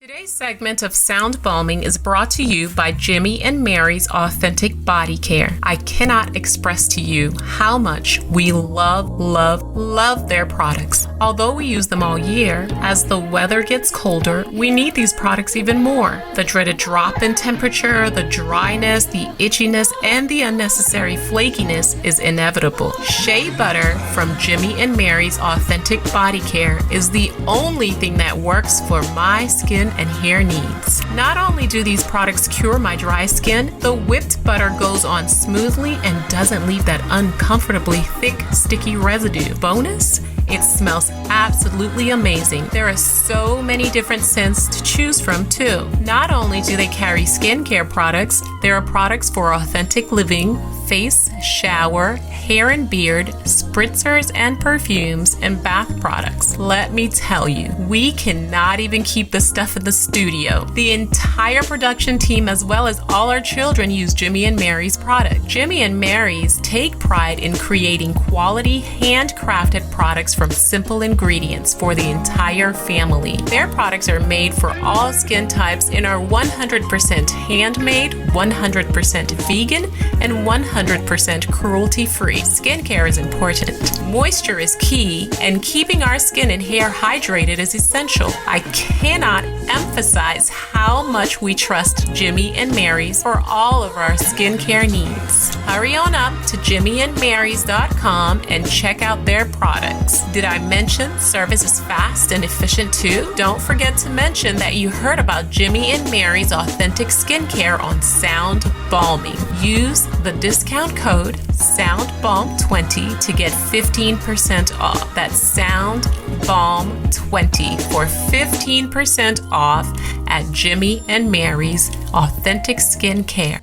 Today's segment of Sound Balming is brought to you by Jimmy and Mary's Authentic Body Care. I cannot express to you how much we love their products. Although we use them all year, as the weather gets colder, we need these products even more. The dreaded drop in temperature, the dryness, the itchiness, and the unnecessary flakiness is inevitable. Shea butter from Jimmy and Mary's Authentic Body Care is the only thing that works for my skin and hair needs. Not only do these products cure my dry skin, the whipped butter goes on smoothly and doesn't leave that uncomfortably thick, sticky residue. Bonus? It smells absolutely amazing. There are so many different scents to choose from too. Not only do they carry skincare products, there are products for authentic living, face, shower, hair and beard, spritzers and perfumes, and bath products. Let me tell you, we cannot even keep the stuff in the studio. The entire production team as well as all our children use Jimmy and Mary's product. Jimmy and Mary's take pride in creating quality, handcrafted products from simple ingredients for the entire family. Their products are made for all skin types and are 100% handmade, 100% vegan, and 100% cruelty-free. Skincare is important. Moisture is key, and keeping our skin and hair hydrated is essential. I cannot emphasize how much we trust Jimmy and Mary's for all of our skincare needs. Hurry on up to jimmyandmarys.com and check out their products. Did I mention service is fast and efficient too? Don't forget to mention that you heard about Jimmy and Mary's Authentic Skincare on Sound Balming. Use the discount code SOUNDBALM20 to get 15% off. That's SOUNDBALM20 for 15% off at Jimmy and Mary's Authentic Skincare.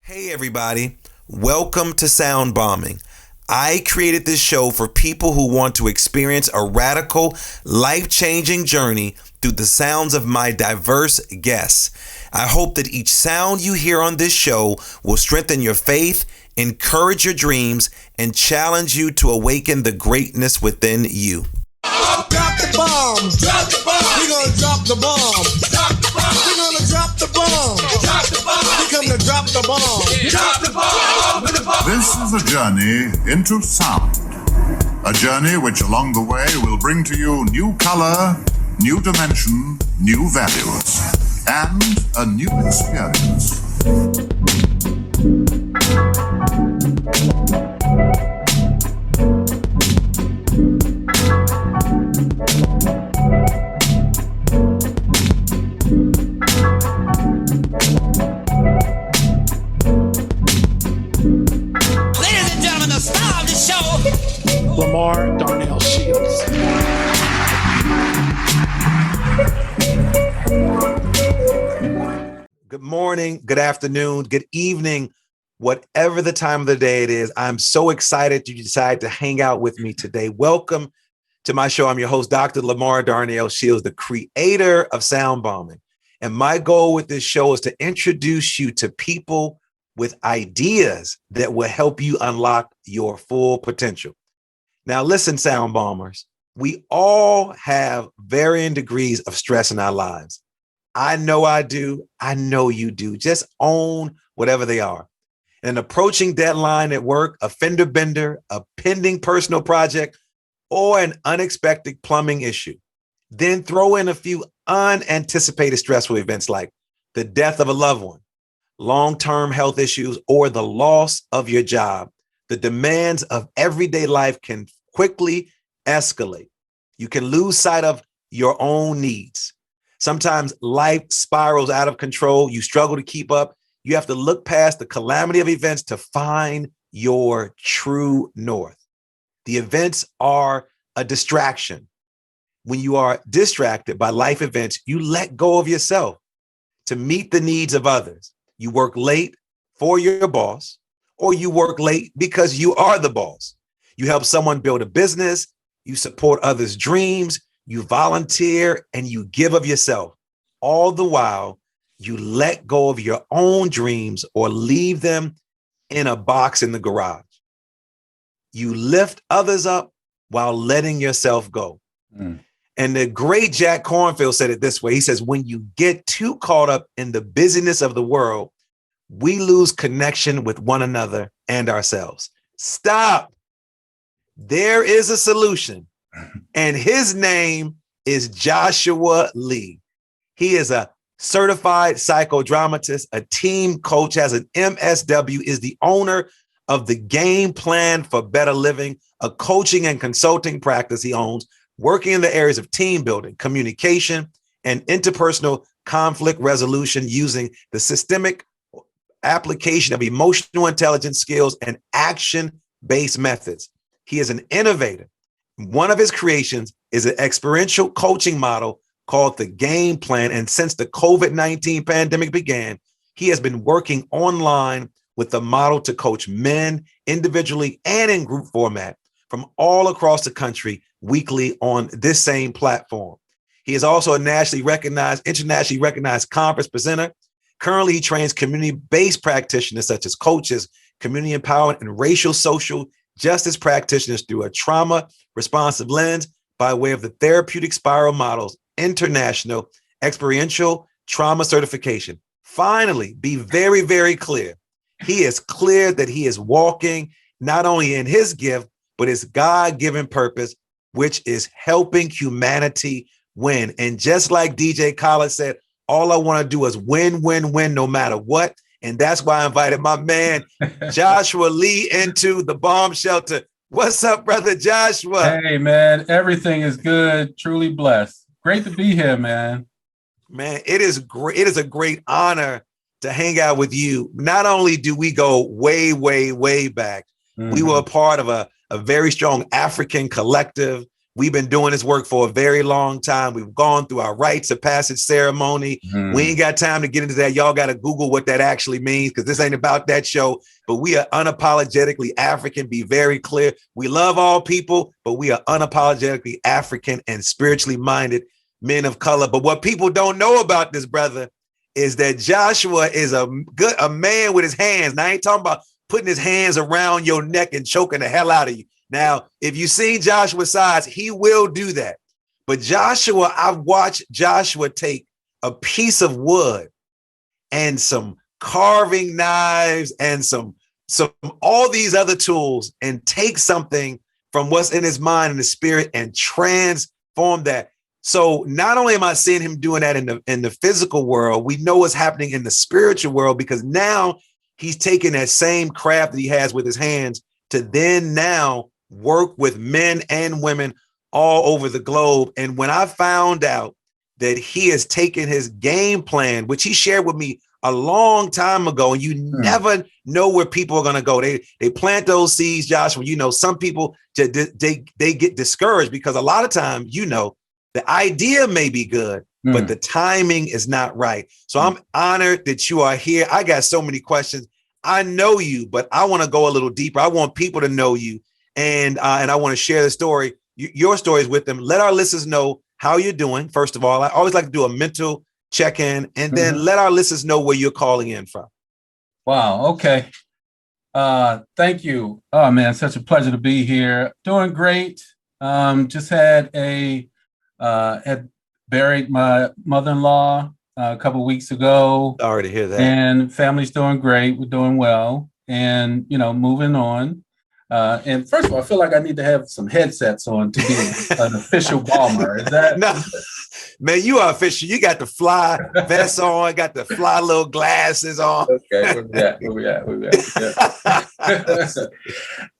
Hey everybody, welcome to Sound Bombing. I created this show for people who want to experience a radical, life-changing journey through the sounds of my diverse guests. I hope that each sound you hear on this show will strengthen your faith, encourage your dreams, and challenge you to awaken the greatness within you. Drop the bombs. Drop the bomb. We're gonna drop the bomb. Drop the bomb. We're gonna drop the bomb. Drop the bomb. We come to drop the bomb. Drop the bomb. This is a journey into sound. A journey which along the way will bring to you new color, new dimension, new values, and a new experience. Lamar Darnell Shields. Good morning, good afternoon, good evening, whatever the time of the day it is. I'm so excited you decided to hang out with me today. Welcome to my show. I'm your host, Dr. Lamar Darnell Shields, the creator of Sound Bombing. And my goal with this show is to introduce you to people with ideas that will help you unlock your full potential. Now, listen, Sound Bombers, we all have varying degrees of stress in our lives. I know I do. I know you do. Just own whatever they are. An approaching deadline at work, a fender bender, a pending personal project, or an unexpected plumbing issue. Then throw in a few unanticipated stressful events like the death of a loved one, long-term health issues, or the loss of your job. The demands of everyday life can quickly escalate. You can lose sight of your own needs. Sometimes life spirals out of control. You struggle to keep up. You have to look past the calamity of events to find your true north. The events are a distraction. When you are distracted by life events, you let go of yourself to meet the needs of others. You work late for your boss, or you work late because you are the boss. You help someone build a business, you support others' dreams, you volunteer, and you give of yourself. All the while, you let go of your own dreams or leave them in a box in the garage. You lift others up while letting yourself go. And the great Jack Kornfield said it this way. He says, when you get too caught up in the busyness of the world, we lose connection with one another and ourselves. Stop. There is a solution, and his name is Joshua Lee. He is a certified psychodramatist, a team coach, has an MSW, is the owner of the Game Plan for Better Living, a coaching and consulting practice he owns, working in the areas of team building, communication, and interpersonal conflict resolution using the systemic application of emotional intelligence skills and action-based methods. He is an innovator. One of his creations is an experiential coaching model called the Game Plan. And since the COVID-19 pandemic began, he has been working online with the model to coach men individually and in group format from all across the country weekly on this same platform. He is also a internationally recognized conference presenter. Currently, he trains community-based practitioners such as coaches, community empowerment, and racial social justice practitioners through a trauma-responsive lens by way of the therapeutic spiral model's international experiential trauma certification. Finally, be very, very clear. He is clear that he is walking not only in his gift, but his God-given purpose, which is helping humanity win. And just like DJ Khaled said, all I want to do is win, win, win, no matter what. And that's why I invited my man, Joshua Lee, into the bomb shelter. What's up, brother Joshua? Hey, man, everything is good. Truly blessed. Great to be here, man. Man, it is great. It is a great honor to hang out with you. Not only do we go way, way, way back, we were a part of a very strong African collective. We've been doing this work for a very long time. We've gone through our rites of passage ceremony. We ain't got time to get into that. Y'all got to Google what that actually means, because this ain't about that show. But we are unapologetically African. Be very clear. We love all people, but we are unapologetically African and spiritually minded men of color. But what people don't know about this brother is that Joshua is a man with his hands. Now, I ain't talking about putting his hands around your neck and choking the hell out of you. Now, if you've seen Joshua's size, he will do that. But Joshua, I've watched Joshua take a piece of wood and some carving knives and some all these other tools and take something from what's in his mind and his spirit and transform that. So not only am I seeing him doing that in the physical world, we know what's happening in the spiritual world, because now he's taking that same craft that he has with his hands to then now work with men and women all over the globe. And when I found out that he has taken his game plan, which he shared with me a long time ago, and you never know where people are going to go. They plant those seeds, Joshua. You know, some people, they get discouraged because a lot of times, you know, the idea may be good, but the timing is not right. So I'm honored that you are here. I got so many questions. I know you, but I want to go a little deeper. I want people to know you. And I want to share the story, your stories with them. Let our listeners know how you're doing. First of all, I always like to do a mental check-in, and then let our listeners know where you're calling in from. Wow. Okay. Thank you. Oh, man, such a pleasure to be here. Doing great. Just had buried my mother-in-law a couple of weeks ago. Sorry to hear that. And family's doing great. We're doing well, and moving on. And first of all, I feel like I need to have some headsets on to be an official bomber. Is that? No, man, you are official. You got the fly vest on, got the fly little glasses on. Okay, where we at?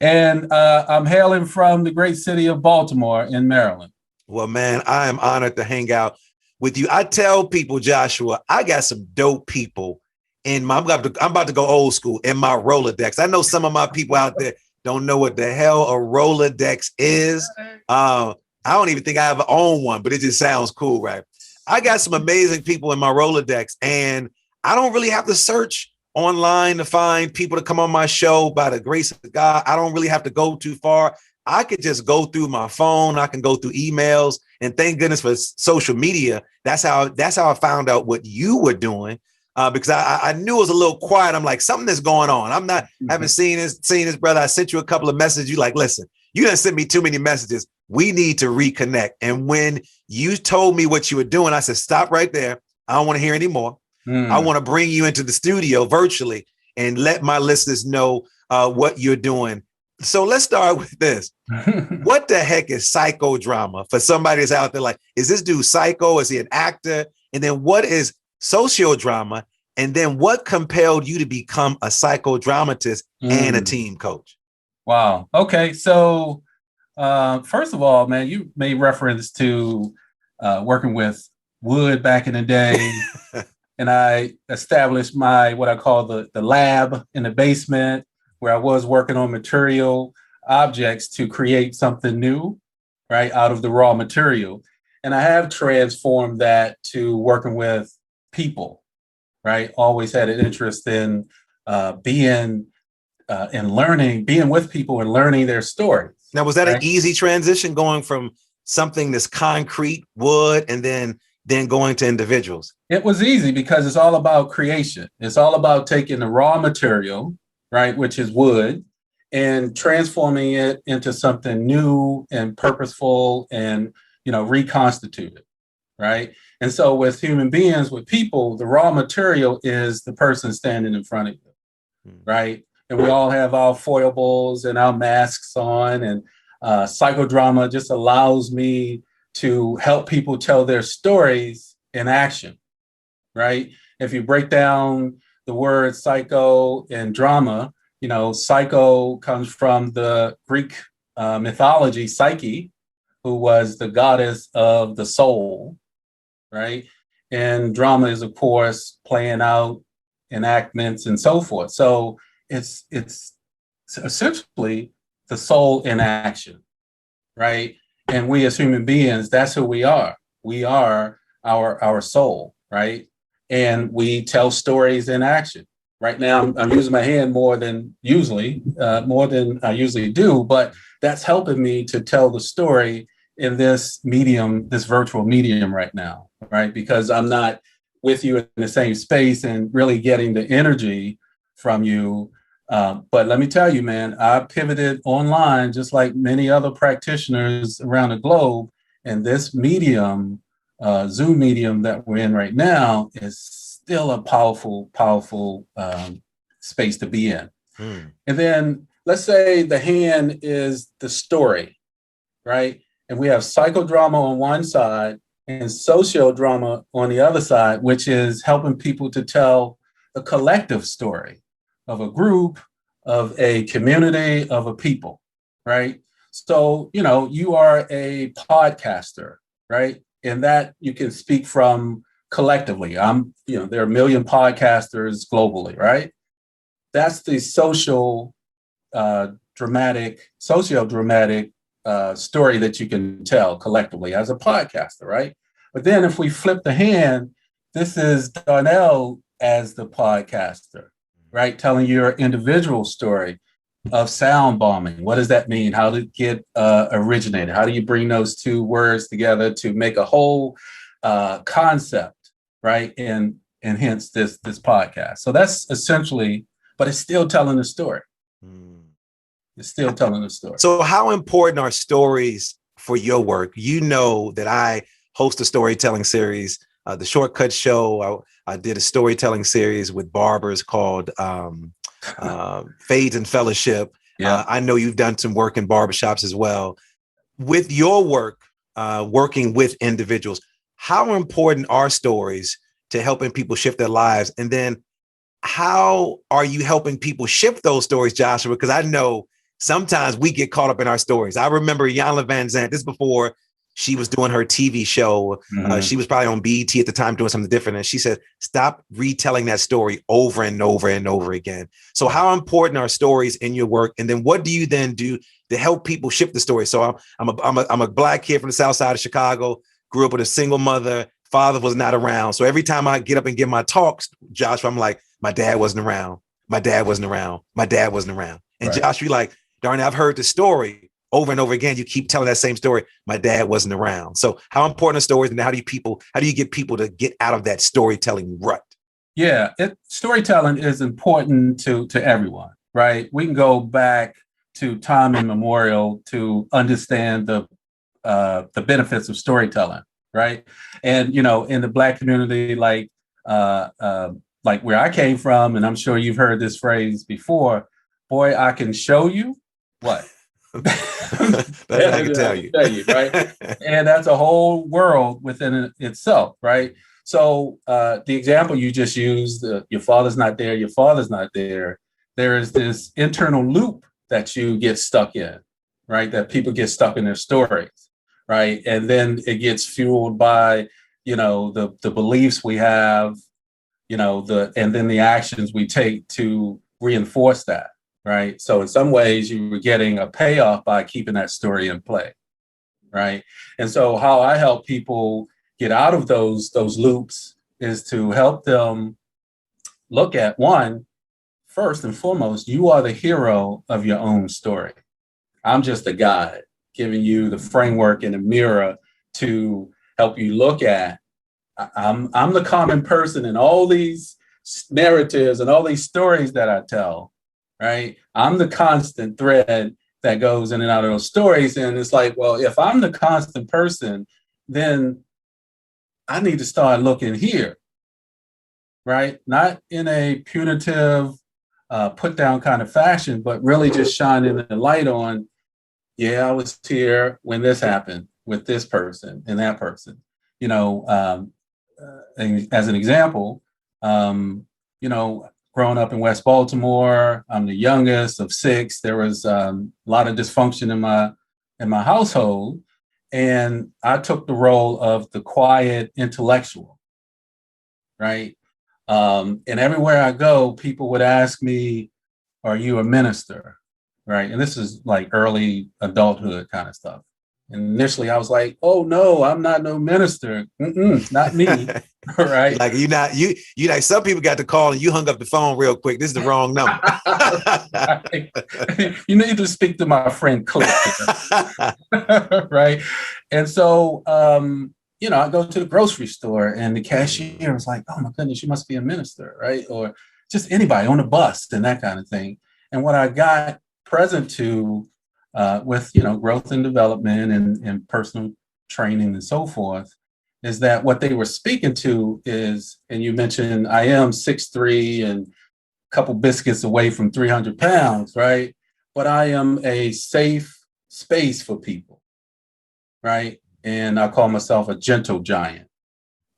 And I'm hailing from the great city of Baltimore in Maryland. Well, man, I am honored to hang out with you. I tell people, Joshua, I got some dope people in my, I'm about to go old school in my Rolodex. I know some of my people out there don't know what the hell a Rolodex is. I don't even think I ever own one, but it just sounds cool, right? I got some amazing people in my Rolodex, and I don't really have to search online to find people to come on my show. By the grace of God, I don't really have to go too far. I could just go through my phone. I can go through emails, and thank goodness for social media. That's how I found out what you were doing. Because I knew it was a little quiet. I'm like, something is going on. I'm not haven't seen this, brother. I sent you a couple of messages. You like, listen, you done sent me too many messages. we need to reconnect. And when you told me what you were doing, I said, stop right there. I don't want to hear any more. I want to bring you into the studio virtually and let my listeners know what you're doing. So let's start with this. What the heck is psychodrama for somebody that's out there? Like, is this dude psycho? Is he an actor? And then what is sociodrama? And then what compelled you to become a psychodramatist and a team coach? Wow. Okay. So first of all, man, you made reference to working with wood back in the day. And I established what I call the lab in the basement, where I was working on material objects to create something new, right, out of the raw material. And I have transformed that to working with people, right? Always had an interest in being and learning, being with people and learning their stories. Now, was that an easy transition going from something that's concrete, wood, and then going to individuals? It was easy because it's all about creation. It's all about taking the raw material, right, which is wood, and transforming it into something new and purposeful and, reconstituted, right? And so with human beings, with people, the raw material is the person standing in front of you, right? And we all have our foibles and our masks on, and psychodrama just allows me to help people tell their stories in action, right? If you break down the word psycho and drama, psycho comes from the Greek mythology, Psyche, who was the goddess of the soul, right? And drama is, of course, playing out enactments and so forth. So it's essentially the soul in action, right? And we as human beings, that's who we are. We are our soul, right? And we tell stories in action. Right now, I'm using my hand more than I usually do, but that's helping me to tell the story in this medium, this virtual medium right now, right? Because I'm not with you in the same space and really getting the energy from you. But let me tell you, man, I pivoted online just like many other practitioners around the globe. And this medium, Zoom medium that we're in right now is still a powerful space to be in. And then let's say the hand is the story, right? And we have psychodrama on one side and sociodrama on the other side, which is helping people to tell the collective story of a group, of a community, of a people, right? So, you are a podcaster, right? And that you can speak from collectively. there are a million podcasters globally, right? That's the sociodramatic story that you can tell collectively as a podcaster, right? But then if we flip the hand, this is Darnell as the podcaster, right? Telling your individual story of sound bombing. What does that mean? How did it get originated? How do you bring those two words together to make a whole concept, right? And hence this podcast. So that's essentially, but it's still telling the story. It's still telling the story. So how important are stories for your work? You know that I host a storytelling series, the Shortcut Show. I did a storytelling series with barbers called Fades and Fellowship. Yeah. I know you've done some work in barbershops as well. With your work, working with individuals, how important are stories to helping people shift their lives? And then how are you helping people shift those stories, Joshua? Because I know sometimes we get caught up in our stories. I remember Iyanla Vanzant, this is before she was doing her TV show. She was probably on BET at the time doing something different. And she said, stop retelling that story over and over and over again. So how important are stories in your work? And then what do you then do to help people shift the story? So I'm a Black kid from the South Side of Chicago, grew up with a single mother, father was not around. So every time I get up and give my talks, Joshua, I'm like, my dad wasn't around. My dad wasn't around. My dad wasn't around. And right. Joshua, like, darn, I've heard the story over and over again. You keep telling that same story. My dad wasn't around. So how important are stories, and how do you get people to get out of that storytelling rut? Yeah, storytelling is important to everyone, right? We can go back to time immemorial to understand the the benefits of storytelling, right? And in the Black community, like where I came from, and I'm sure you've heard this phrase before, boy, I can show you what. That's what I can tell you. Right? And that's a whole world within itself, right? So the example you just used, your father's not there, your father's not there. There is this internal loop that you get stuck in, right? That people get stuck in their stories, right? And then it gets fueled by, the beliefs we have, and then the actions we take to reinforce that, right? So in some ways you were getting a payoff by keeping that story in play, right? And so how I help people get out of those loops is to help them look at, one, first and foremost, you are the hero of your own story. I'm just a guide giving you the framework and a mirror to help you look at. I'm the common person in all these narratives and all these stories that I tell, right? I'm the constant thread that goes in and out of those stories. And it's like, well, if I'm the constant person, then I need to start looking here, right? Not in a punitive, put down kind of fashion, but really just shining the light on, I was here when this happened with this person and that person. As an example, growing up in West Baltimore, I'm the youngest of 6. There was a lot of dysfunction in my household, and I took the role of the quiet intellectual, right? And everywhere I go, people would ask me, "Are you a minister?" Right? And this is like early adulthood kind of stuff. And initially, I was like, "Oh no, I'm not no minister. Not me." Right? Like you like some people got the call and you hung up the phone real quick. This is the wrong number. You need to speak to my friend Cliff. Right? And so, I go to the grocery store and the cashier was like, "Oh my goodness, you must be a minister," right? Or just anybody on the bus and that kind of thing. And what I got present to with growth and development and personal training and so forth is that what they were speaking to is, and you mentioned I am 6'3" and a couple biscuits away from 300 pounds, right? But I am a safe space for people, right? And I call myself a gentle giant.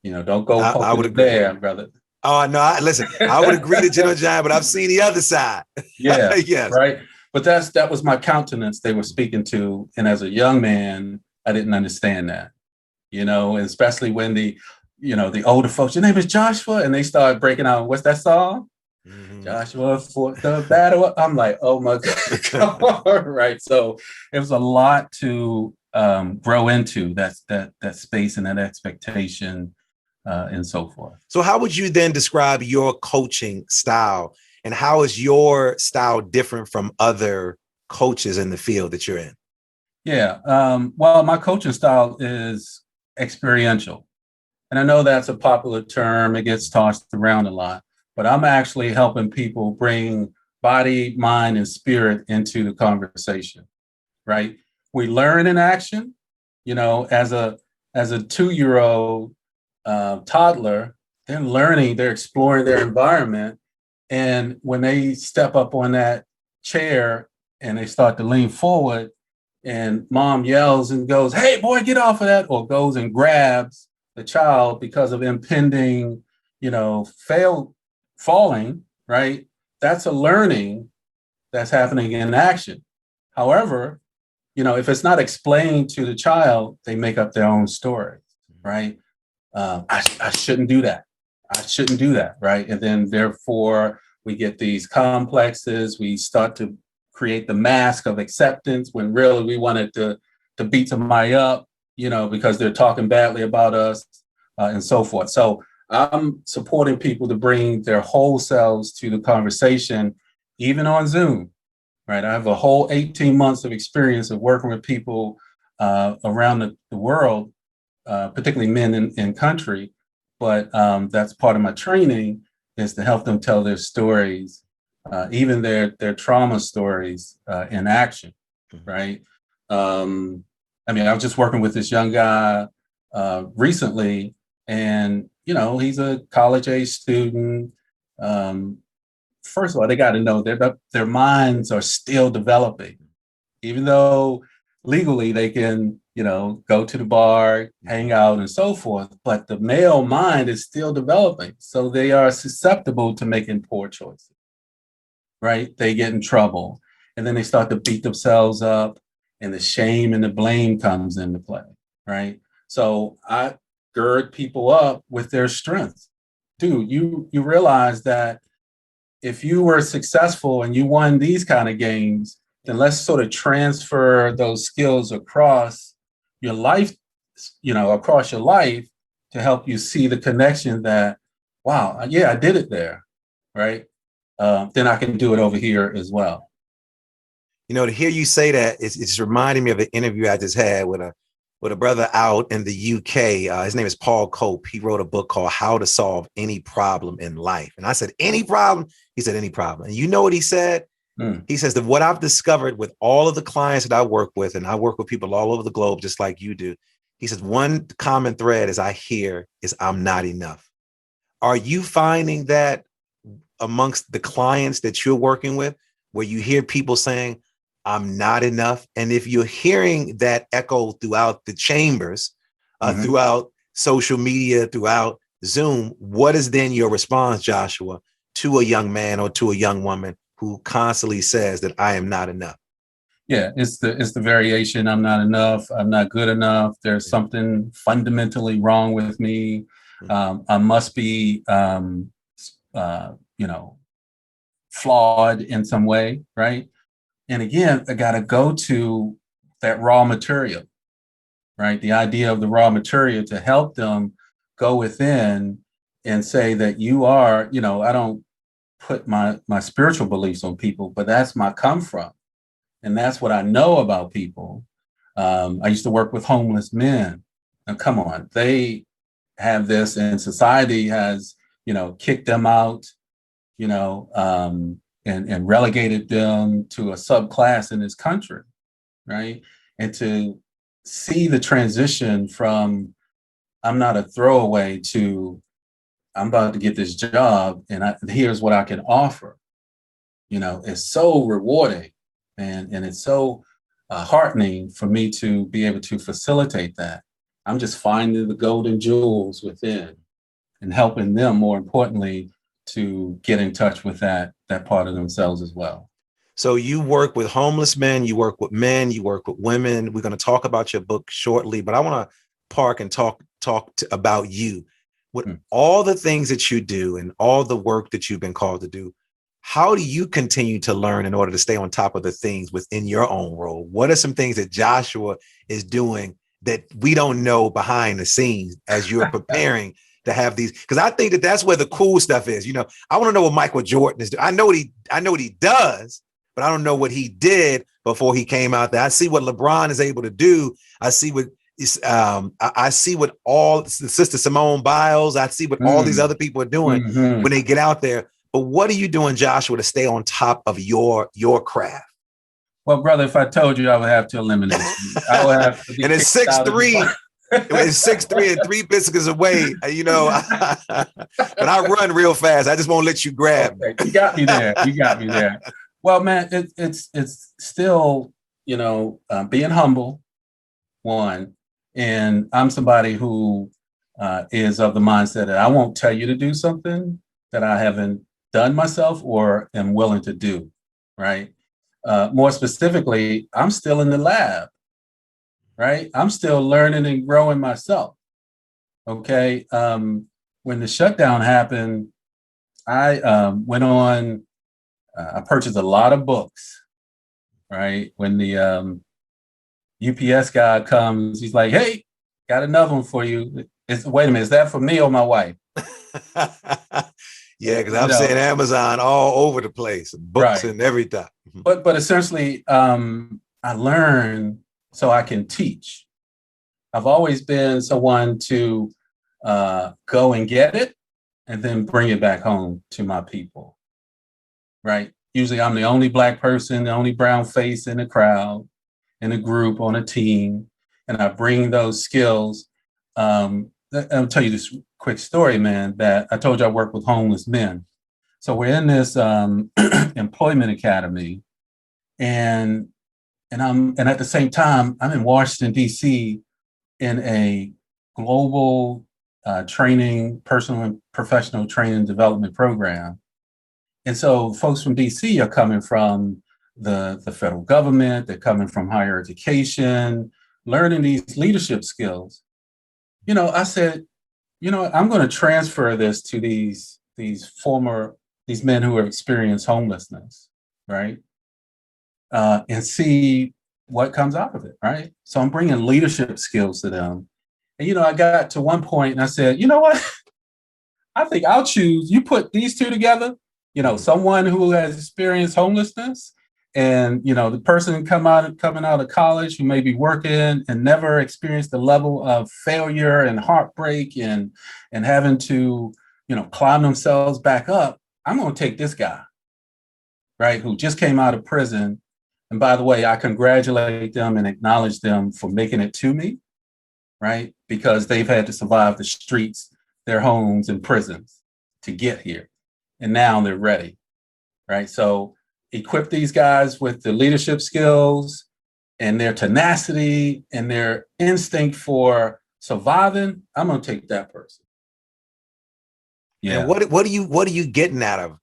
Don't go poking the bear, brother. Oh, no, listen, I would agree to gentle giant, but I've seen the other side. Yeah, yes. Right. But that was my countenance they were speaking to. And as a young man, I didn't understand that, especially when the older folks, "Your name is Joshua," and they start breaking out, "What's that song?" Mm-hmm. "Joshua fought the battle." I'm like, oh my God. Right. So it was a lot to grow into that space and that expectation and so forth. So how would you then describe your coaching style? And how is your style different from other coaches in the field that you're in? Yeah. Well, my coaching style is experiential. And I know that's a popular term. It gets tossed around a lot. But I'm actually helping people bring body, mind, and spirit into the conversation, right? We learn in action. As a 2-year-old toddler, they're learning, they're exploring their environment. And when they step up on that chair and they start to lean forward and mom yells and goes, "Hey, boy, get off of that," or goes and grabs the child because of impending, falling, right? That's a learning that's happening in action. However, if it's not explained to the child, they make up their own story, right? I shouldn't do that. I shouldn't do that, right? And then therefore we get these complexes. We start to create the mask of acceptance when really we wanted to beat somebody up, because they're talking badly about us and so forth. So I'm supporting people to bring their whole selves to the conversation, even on Zoom, right? I have a whole 18 months of experience of working with people around the world, particularly men in country. But that's part of my training is to help them tell their stories, even their trauma stories in action, right? I mean, I was just working with this young guy recently, and he's a college age student. First of all, they got to know their minds are still developing, even though legally they can, go to the bar, hang out, and so forth. But the male mind is still developing, so they are susceptible to making poor choices. Right? They get in trouble, and then they start to beat themselves up, and the shame and the blame comes into play. Right? So I gird people up with their strengths. Dude, you realize that if you were successful and you won these kind of games, then let's sort of transfer those skills across your life, across your life to help you see the connection that, wow, yeah, I did it there, right? Then I can do it over here as well. To hear you say that, it's reminding me of an interview I just had with a brother out in the UK. His name is Paul Cope. He wrote a book called How to Solve Any Problem in Life. And I said, any problem? He said, any problem. And you know what he said? He says that what I've discovered with all of the clients that I work with, and I work with people all over the globe, just like you do. He says, one common thread is I'm not enough. Are you finding that amongst the clients that you're working with, where you hear people saying, I'm not enough? And if you're hearing that echo throughout the chambers, throughout social media, throughout Zoom, what is then your response, Joshua, to a young man or to a young woman who constantly says that I am not enough? Yeah, it's the variation. I'm not enough. I'm not good enough. There's something fundamentally wrong with me. I must be, flawed in some way, right? And again, I got to go to that raw material, right? The idea of the raw material to help them go within and say that you are, I don't put my spiritual beliefs on people, but that's my come from. And that's what I know about people. I used to work with homeless men. Now, come on, they have this, and society has, kicked them out, and relegated them to a subclass in this country, right? And to see the transition from I'm not a throwaway to I'm about to get this job, and here's what I can offer, is so rewarding, and it's so heartening for me to be able to facilitate that. I'm just finding the golden jewels within and helping them, more importantly, to get in touch with that part of themselves as well. So you work with homeless men, you work with men, you work with women. We're going to talk about your book shortly, but I want to park and talk about you. With all the things that you do and all the work that you've been called to do, how do you continue to learn in order to stay on top of the things within your own role? What are some things that Joshua is doing that we don't know behind the scenes as you're preparing to have these? Because I think that's where the cool stuff is. I want to know what Michael Jordan is doing. I know what he does, but I don't know what he did before he came out there. I see what LeBron is able to do. I see what all the Sister Simone Biles. I see what all these other people are doing when they get out there. But what are you doing, Joshua, to stay on top of your craft? Well, brother, if I told you, I would have to eliminate you. I would have to. And it's 6'3". It's 6'3" and 3 biscuits away, but I run real fast. I just won't let you grab me. You got me there. Well, man, it's still, being humble, one. And I'm somebody who is of the mindset that I won't tell you to do something that I haven't done myself or am willing to do, right? More specifically, I'm still in the lab, right? I'm still learning and growing myself, okay? When the shutdown happened, I went on, I purchased a lot of books, right? When the UPS guy comes, he's like, hey, got another one for you. Wait a minute, is that for me or my wife? Yeah, because I'm saying Amazon all over the place, books and everything. But essentially, I learn so I can teach. I've always been someone to go and get it and then bring it back home to my people, right? Usually I'm the only Black person, the only brown face in the crowd, in a group, on a team. and I bring those skills. I'll tell you this quick story, man, that I told you I work with homeless men. So we're in this employment academy, and and at the same time, I'm in Washington, D.C. in a global training, personal and professional training development program. And so folks from DC are coming from the federal government, they're coming from higher education, learning these leadership skills. I said, I'm going to transfer this to these men who have experienced homelessness, right? And see what comes out of it, right? So I'm bringing leadership skills to them. And, I got to one point and I said, you know what? I think I'll choose, you put these two together, someone who has experienced homelessness and, the person coming out of college who may be working and never experienced the level of failure and heartbreak and having to, climb themselves back up. I'm going to take this guy, right, who just came out of prison. And by the way, I congratulate them and acknowledge them for making it to me, right? Because they've had to survive the streets, their homes, and prisons to get here. And now they're ready, right? So equip these guys with the leadership skills and their tenacity and their instinct for surviving. I'm going to take that person. Yeah. And what are you getting out of?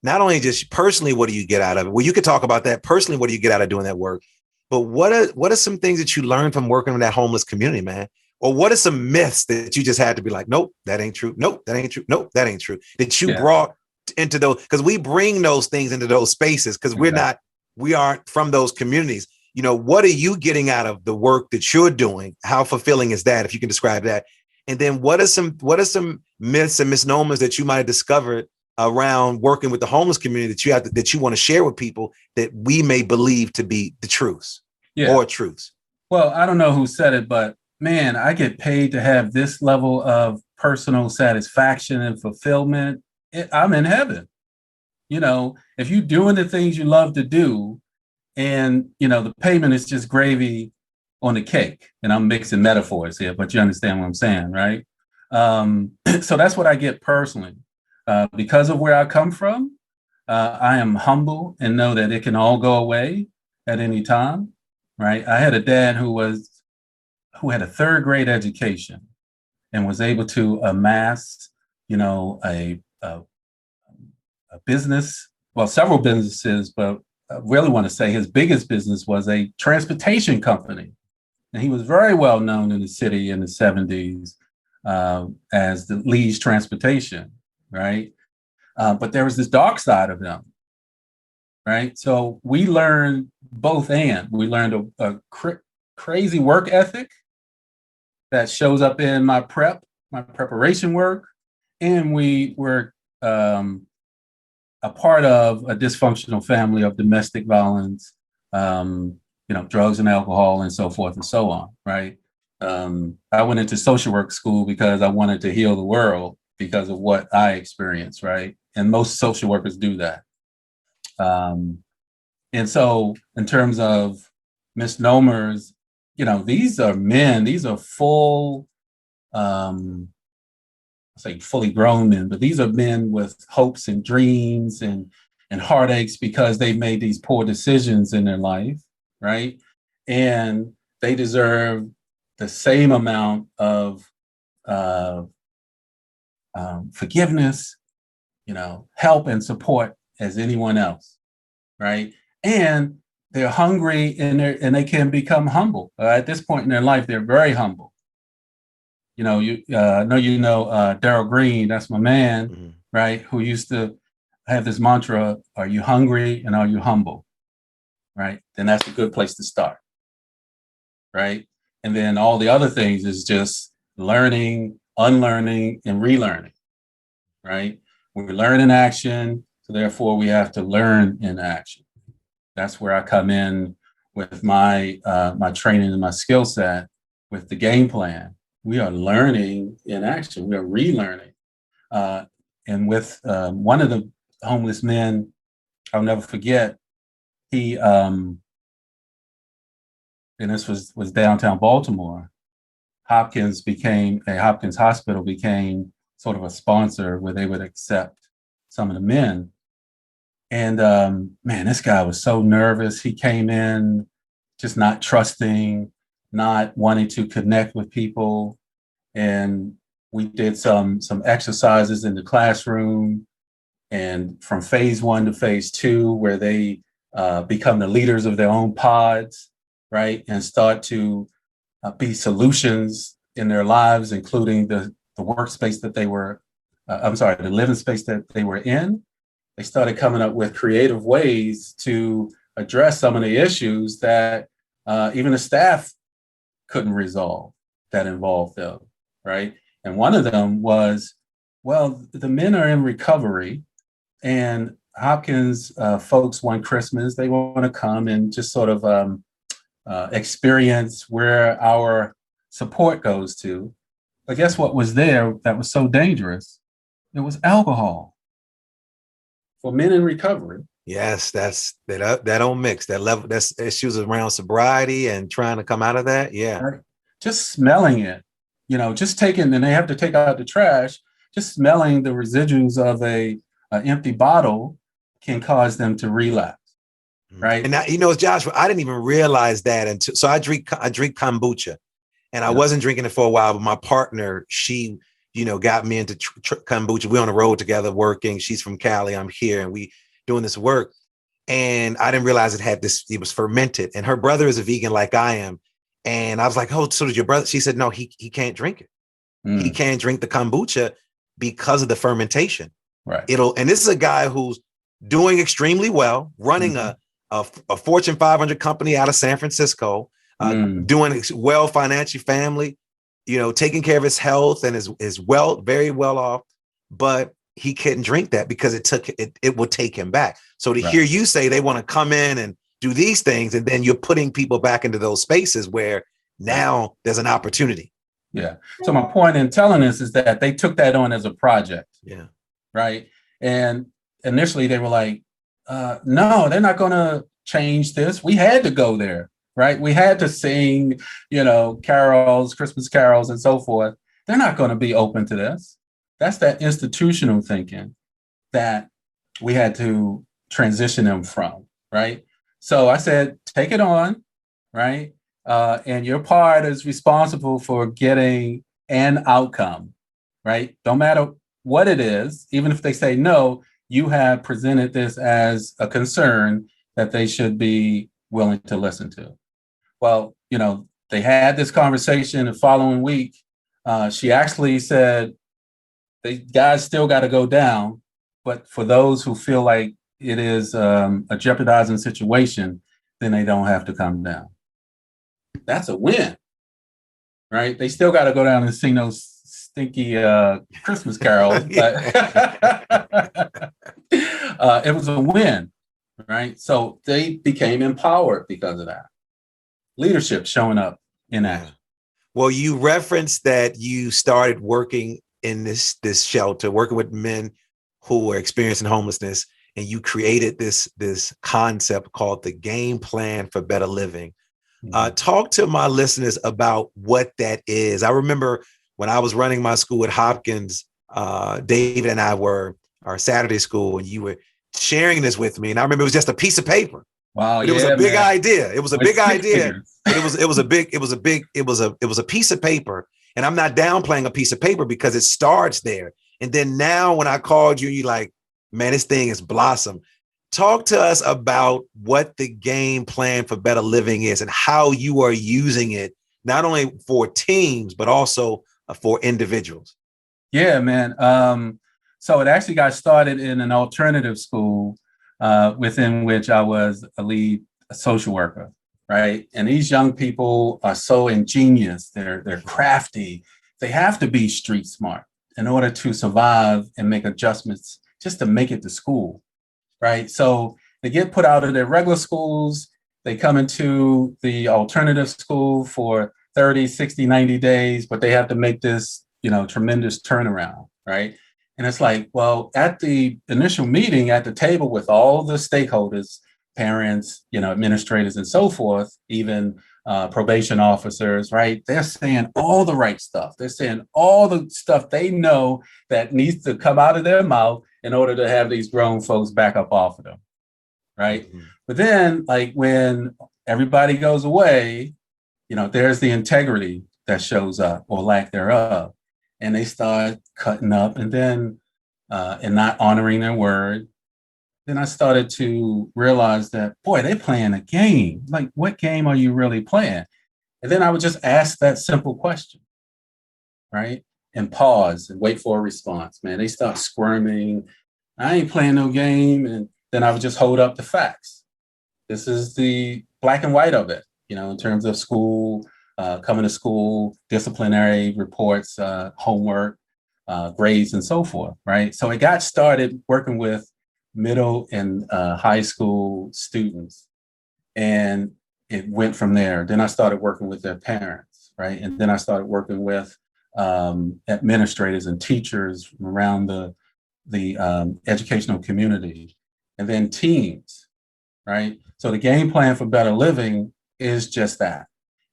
Not only just personally, what do you get out of it? Well, you could talk about that personally. What do you get out of doing that work? But what are some things that you learned from working in that homeless community, man? Or what are some myths that you just had to be like, nope, that ain't true. Nope, that ain't true. Nope, that ain't true. That you brought into those, because we bring those things into those spaces because we aren't from those communities. What are you getting out of the work that you're doing? How fulfilling is that, if you can describe that? And then what are some myths and misnomers that you might have discovered around working with the homeless community that you want to share with people that we may believe to be the truths or truths? Well, I don't know who said it, but man, I get paid to have this level of personal satisfaction and fulfillment. I'm in heaven. If you're doing the things you love to do and, the payment is just gravy on the cake, and I'm mixing metaphors here, but you understand what I'm saying, right? So that's what I get personally. Because of where I come from, I am humble and know that it can all go away at any time, right? I had a dad who had a third grade education and was able to amass, a business, well, several businesses, but I really want to say his biggest business was a transportation company. And he was very well known in the city in the 70s as the Lee's Transportation, right? But there was this dark side of them, right? So we learned both and. We learned a crazy work ethic that shows up in my preparation work. And we were a part of a dysfunctional family of domestic violence, drugs and alcohol and so forth and so on, right? I went into social work school because I wanted to heal the world because of what I experienced, right? And most social workers do that. And so in terms of misnomers, these are men, these are full, fully grown men, but these are men with hopes and dreams and heartaches because they've made these poor decisions in their life, right? And they deserve the same amount of forgiveness, help and support as anyone else, right? And they're hungry and they can become humble. At this point in their life, they're very humble. I know Daryl Green, that's my man, right? Who used to have this mantra, are you hungry and are you humble, right? Then that's a good place to start, right? And then all the other things is just learning, unlearning, and relearning, right? We learn in action, so therefore we have to learn in action. That's where I come in with my my training and my skill set with the game plan. We are learning in action. We are relearning. And with one of the homeless men, I'll never forget, he and this was downtown Baltimore, Hopkins Hospital became sort of a sponsor where they would accept some of the men. And man, this guy was so nervous. He came in just not trusting, not wanting to connect with people. And we did some exercises in the classroom, and from phase 1 to phase 2, where they become the leaders of their own pods, right? And start to be solutions in their lives, including the workspace that they were, the living space that they were in. They started coming up with creative ways to address some of the issues that even the staff couldn't resolve that involved them, right? And one of them was, well, the men are in recovery, and Hopkins folks one Christmas, they want to come and just sort of experience where our support goes to. But guess what was there that was so dangerous? It was alcohol for men in recovery. Yes, that don't mix. That level, that's issues around sobriety and trying to come out of that. Yeah. Right? Just smelling it, just taking, and they have to take out the trash, just smelling the residues of an empty bottle can cause them to relapse. Right. And now, Joshua, I didn't even realize that until, so I drink kombucha, and I wasn't drinking it for a while, but my partner, she, got me into kombucha. We're on the road together working. She's from Cali. I'm here, and we doing this work. And I didn't realize it was fermented, and her brother is a vegan like I am. And I was like, oh, so did your brother? She said, no, he can't drink it. He can't drink the kombucha because of the fermentation. Right. And this is a guy who's doing extremely well, running a Fortune 500 company out of San Francisco, doing well financially, family, taking care of his health, and is very well off, but he couldn't drink that because it will take him back. So to hear you say they want to come in and do these things, and then you're putting people back into those spaces where now there's an opportunity. Yeah. So my point in telling this is that they took that on as a project. Yeah. Right. And initially they were like, no, they're not going to change this. We had to go there. Right. We had to sing, carols, Christmas carols, and so forth. They're not going to be open to this. That's that institutional thinking that we had to transition them from. Right. So I said, take it on. Right. And your part is responsible for getting an outcome. Right. Don't matter what it is, even if they say no, you have presented this as a concern that they should be willing to listen to. Well, they had this conversation the following week. She actually said, the guys still got to go down, but for those who feel like it is a jeopardizing situation, then they don't have to come down. That's a win, right? They still got to go down and sing those stinky Christmas carols, but it was a win, right? So they became empowered because of that. Leadership showing up in action. Well, you referenced that you started working in this shelter, working with men who were experiencing homelessness, and you created this concept called the Game Plan for Better Living. Talk to my listeners about what that is. I remember when I was running my school at Hopkins, David and I were our Saturday school, and you were sharing this with me. And I remember it was just a piece of paper. Wow. It was a big idea. It was a big idea. It was a piece of paper. And I'm not downplaying a piece of paper because it starts there. And then now when I called you, you're like, man, this thing is blossom. Talk to us about what the Game Plan for Better Living is and how you are using it, not only for teams, but also for individuals. Yeah, man. So it actually got started in an alternative school within which I was a lead social worker, right? And these young people are so ingenious. They're crafty. They have to be street smart in order to survive and make adjustments just to make it to school, right? So they get put out of their regular schools. They come into the alternative school for 30, 60, 90 days, but they have to make this, tremendous turnaround, right? And it's like, well, at the initial meeting at the table with all the stakeholders, parents, administrators and so forth, even probation officers, right? They're saying all the right stuff. They're saying all the stuff they know that needs to come out of their mouth in order to have these grown folks back up off of them, right? Mm-hmm. But then, like, when everybody goes away, there's the integrity that shows up, or lack thereof, and they start cutting up and then and not honoring their word. Then I started to realize that, boy, they're playing a game. Like, what game are you really playing? And then I would just ask that simple question, right? And pause and wait for a response. Man, they start squirming. I ain't playing no game. And then I would just hold up the facts. This is the black and white of it, in terms of school, coming to school, disciplinary reports, homework, grades, and so forth, right? So I got started working with middle and high school students, and it went from there. Then I started working with their parents, right? And then I started working with administrators and teachers from around the educational community, and then teams, right? So the game plan for better living is just that.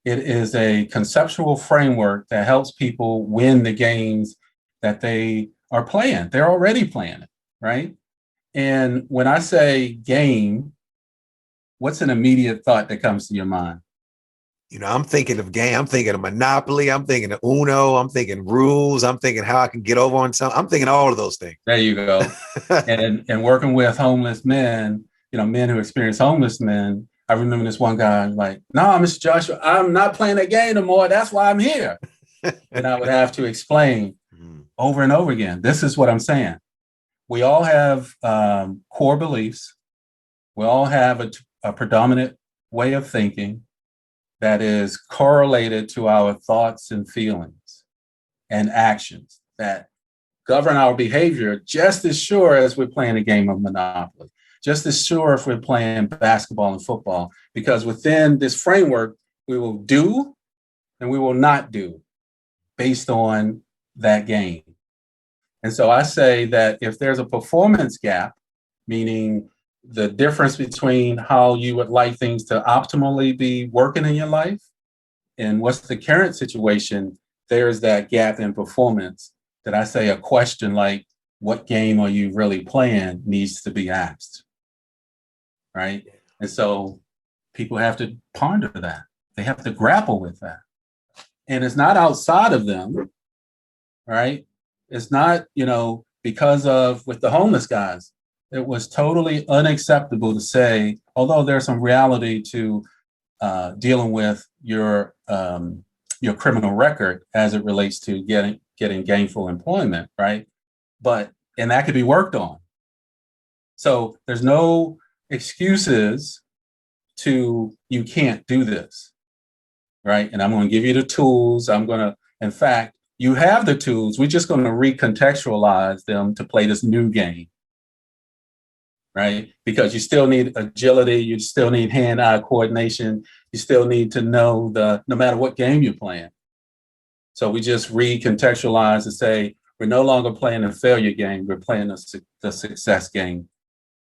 It is a conceptual framework that helps people win the games that they are playing. They're already playing it, right? And when I say game, what's an immediate thought that comes to your mind? I'm thinking of game. I'm thinking of Monopoly. I'm thinking of Uno. I'm thinking rules. I'm thinking how I can get over on something. I'm thinking all of those things. There you go. and working with homeless men, men who experience homelessness. I remember this one guy like, no, Mr. Joshua, I'm not playing that game no more. That's why I'm here. And I would have to explain over and over again. This is what I'm saying. We all have core beliefs. We all have a predominant way of thinking that is correlated to our thoughts and feelings and actions that govern our behavior just as sure as we're playing a game of Monopoly, just as sure if we're playing basketball and football, because within this framework, we will do and we will not do based on that game. And so I say that if there's a performance gap, meaning the difference between how you would like things to optimally be working in your life and what's the current situation, there's that gap in performance that I say a question like, what game are you really playing needs to be asked, right? And so people have to ponder that. They have to grapple with that. And it's not outside of them, right? It's not, because of with the homeless guys, it was totally unacceptable to say, although there's some reality to dealing with your criminal record as it relates to getting gainful employment, right? And that could be worked on. So there's no excuses to you can't do this, right? And I'm going to give you the tools. In fact, you have the tools. We're just going to recontextualize them to play this new game, right? Because you still need agility. You still need hand-eye coordination. You still need to know no matter what game you're playing. So we just recontextualize and say, we're no longer playing a failure game. We're playing the success game,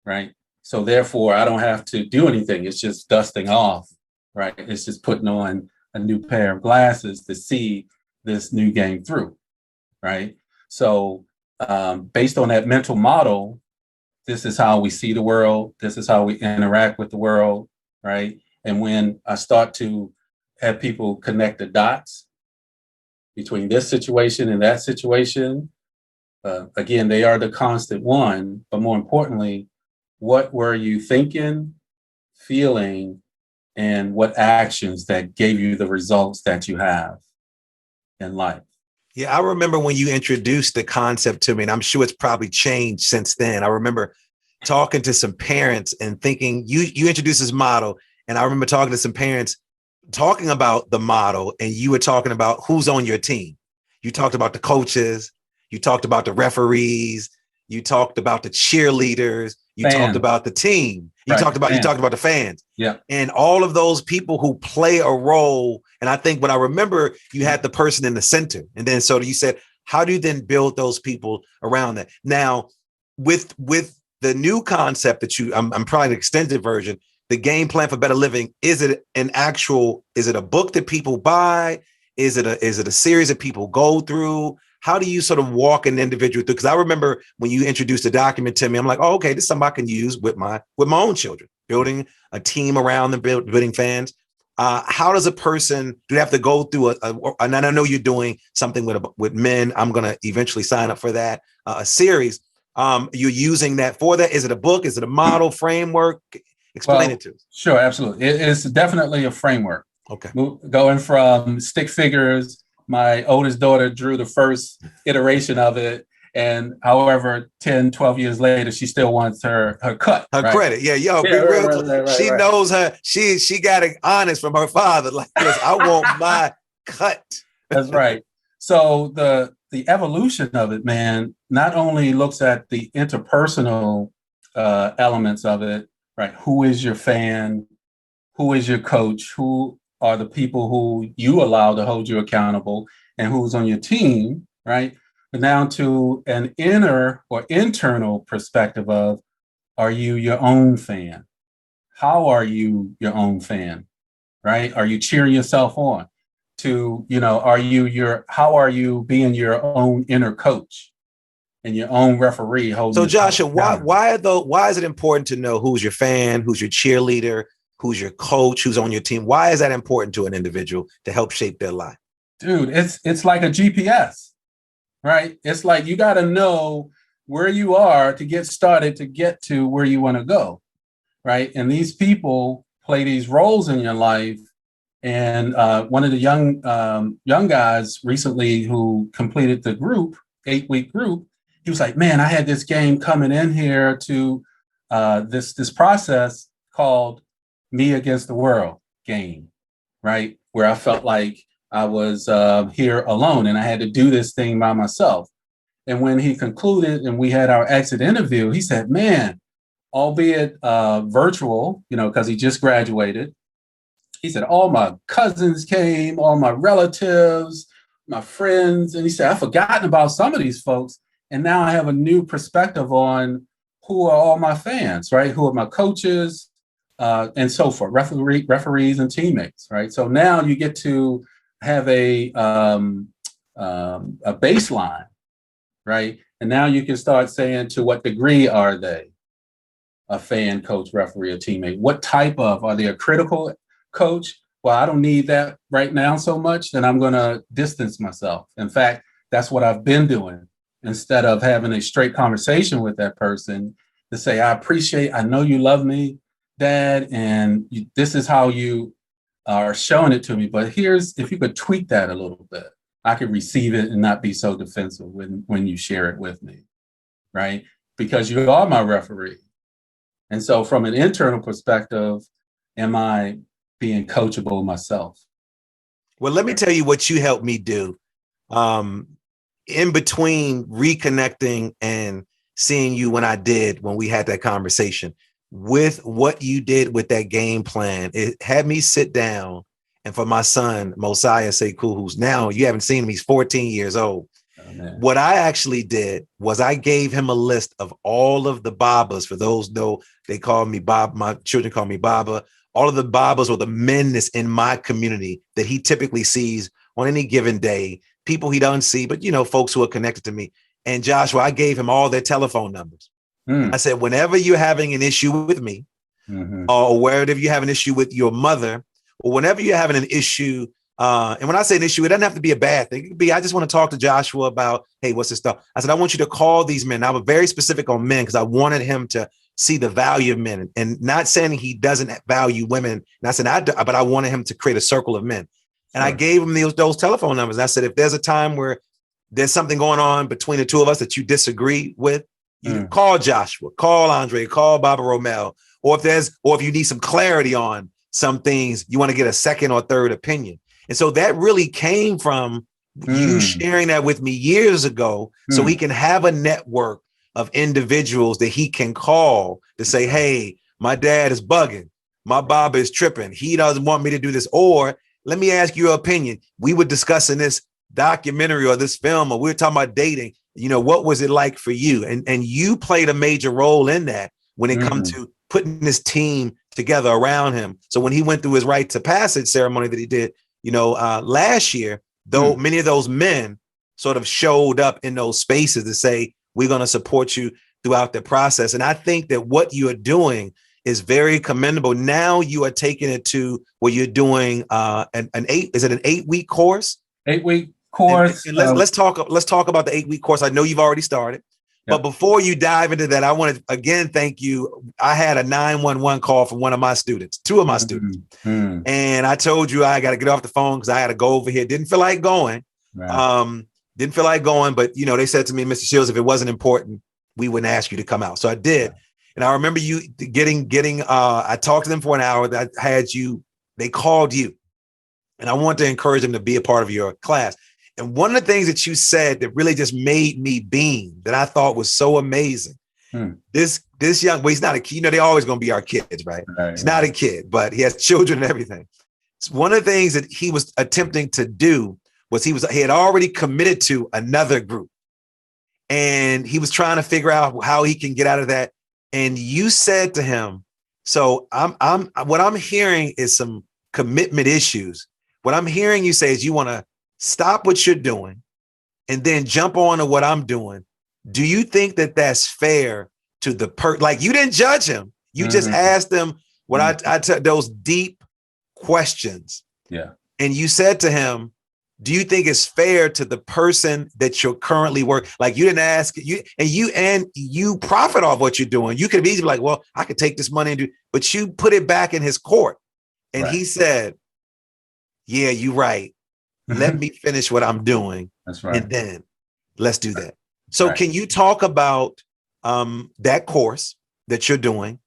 right? So therefore, I don't have to do anything. It's just dusting off, right? It's just putting on a new pair of glasses to see this new game through, right? So based on that mental model, this is how we see the world. This is how we interact with the world, right? And when I start to have people connect the dots between this situation and that situation, again, they are the constant one, but more importantly, what were you thinking, feeling, and what actions that gave you the results that you have in life? Yeah, I remember when you introduced the concept to me, and I'm sure it's probably changed since then. I remember talking to some parents and thinking, you introduced this model, and I remember talking to some parents talking about the model, and you were talking about who's on your team. You talked about the coaches, you talked about the referees, you talked about the cheerleaders, you talked about the team, you talked about the fans. Yeah. And all of those people who play a role. And I think what I remember, you had the person in the center. And then so you said, how do you then build those people around that? Now, with the new concept that I'm probably an extended version, the game plan for better living, is it a book that people buy? Is it a series that people go through? How do you sort of walk an individual through? Because I remember when you introduced the document to me, I'm like, oh, okay, this is something I can use with my own children, building a team around them, building fans. How does a person, do they have to go through and I know you're doing something with men. I'm going to eventually sign up for that, a series. You're using that for that. Is it a book? Is it a model framework? Explain it to us. Sure, absolutely. It's definitely a framework. Okay. Going from stick figures, my oldest daughter drew the first iteration of it. And however, 10, 12 years later, she still wants her cut. Her credit. Yeah, yo, be real. She knows her. She got it honest from her father. Like this, I want my cut. That's right. So the evolution of it, man, not only looks at the interpersonal elements of it, right? Who is your fan? Who is your coach? Who are the people who you allow to hold you accountable, and who's on your team, right? But down to an inner or internal perspective of, are you your own fan? How are you your own fan, right? Are you cheering yourself on? How are you being your own inner coach and your own referee? So Joshua, why is it important to know who's your fan, who's your cheerleader, who's your coach, who's on your team? Why is that important to an individual to help shape their life? Dude, it's like a GPS, right? It's like you got to know where you are to get started, to get to where you want to go, right? And these people play these roles in your life. And one of the young guys recently who completed the group, 8-week group, he was like, man, I had this game coming in here to this process called Me Against the World game, right? Where I felt like I was here alone and I had to do this thing by myself. And when he concluded and we had our exit interview, he said, man, albeit virtual, because he just graduated, he said, all my cousins came, all my relatives, my friends. And he said, I've forgotten about some of these folks. And now I have a new perspective on who are all my fans, right? Who are my coaches, and so forth, referees and teammates, right? So now you get to have a baseline, right? And now you can start saying, to what degree are they a fan, coach, referee, or teammate? What type of, are they a critical coach? Well, I don't need that right now so much, then I'm going to distance myself. In fact, that's what I've been doing. Instead of having a straight conversation with that person, to say, I know you love me, Dad, and this is how you are showing it to me. But if you could tweak that a little bit, I could receive it and not be so defensive when you share it with me, right? Because you are my referee. And so from an internal perspective, am I being coachable myself? Well, let me tell you what you helped me do. In between reconnecting and seeing you when we had that conversation, with what you did with that game plan, it had me sit down, and for my son, Mosiah Sekou, who's now, you haven't seen him, he's 14 years old. Oh, what I actually did was I gave him a list of all of the Babas. For those know, they call me Bob. My children call me Baba. All of the Babas, or the men that's in my community that he typically sees on any given day, people he doesn't see, but folks who are connected to me. And Joshua, I gave him all their telephone numbers. I said, whenever you're having an issue with me, or wherever you have an issue with your mother, or whenever you're having an issue, and when I say an issue, it doesn't have to be a bad thing. It could be, I just want to talk to Joshua about, hey, what's this stuff? I said, I want you to call these men. I was very specific on men because I wanted him to see the value of men, and not saying he doesn't value women. And I said, but I wanted him to create a circle of men. And I gave him those telephone numbers. I said, if there's a time where there's something going on between the two of us that you disagree with, you call Joshua, call Andre, call Baba Romel, or if you need some clarity on some things, you want to get a second or third opinion. And so that really came from you sharing that with me years ago, so he can have a network of individuals that he can call to say, hey, my dad is bugging, my Baba is tripping, he doesn't want me to do this, or let me ask your opinion. We were discussing this documentary or this film, or we were talking about dating, what was it like for you? And you played a major role in that when it comes Mm-hmm. to putting this team together around him. So when he went through his rite to passage ceremony that he did, last year, though many of those men sort of showed up in those spaces to say, we're going to support you throughout the process. And I think that what you are doing is very commendable. Now you are taking it to where you're doing an 8-week course? 8-week course. And let's talk about the 8-week course. I know you've already started. But before you dive into that, I want to again thank you. I had a 911 call from one of my students, two of my students. And I told you I got to get off the phone because I had to go over here. Didn't feel like going. Right. Didn't feel like going, but they said to me, Mr. Shields, if it wasn't important, we wouldn't ask you to come out. So I did. And I remember you I talked to them for an hour. That they called you. And I want to encourage them to be a part of your class. And one of the things that you said that really just made me beam, that I thought was so amazing. This young, well, he's not a kid. They're always going to be our kids, right? He's not a kid, but he has children and everything. So one of the things that he was attempting to do was he had already committed to another group. And he was trying to figure out how he can get out of that. And you said to him, so what I'm hearing is some commitment issues. What I'm hearing you say is you want to stop what you're doing and then jump on to what I'm doing. Do you think that that's fair to the like you didn't judge him. You just asked him what I took those deep questions. Yeah. And you said to him, do you think it's fair to the person that you're currently working? Like you didn't ask you profit off what you're doing. You could have easily be like, well, I could take this money and do, but you put it back in his court. And he said, yeah, you're right. Let me finish what I'm doing. That's right. And then let's do that. So can you talk about that course that you're doing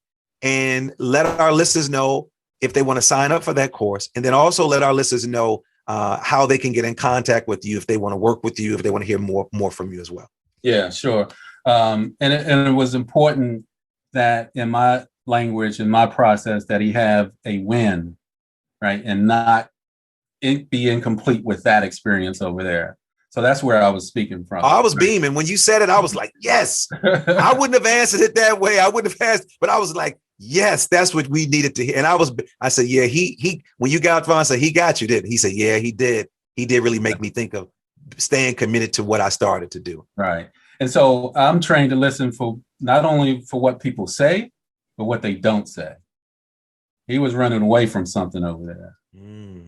and let our listeners know if they want to sign up for that course? And then also let our listeners know how they can get in contact with you if they want to work with you, if they want to hear more from you as well. Yeah, sure. And it was important that in my language, in my process, that he have a win, right? And not be incomplete with that experience over there. So that's where I was speaking from. I was beaming. When you said it, I was like, yes. I wouldn't have answered it that way. I wouldn't have asked, but I was like, yes, that's what we needed to hear. And I said, yeah, he when you got off the phone, I said, he got you, didn't he? He said, yeah, he did. He did really make me think of staying committed to what I started to do. Right. And so I'm trained to listen for not only for what people say, but what they don't say. He was running away from something over there.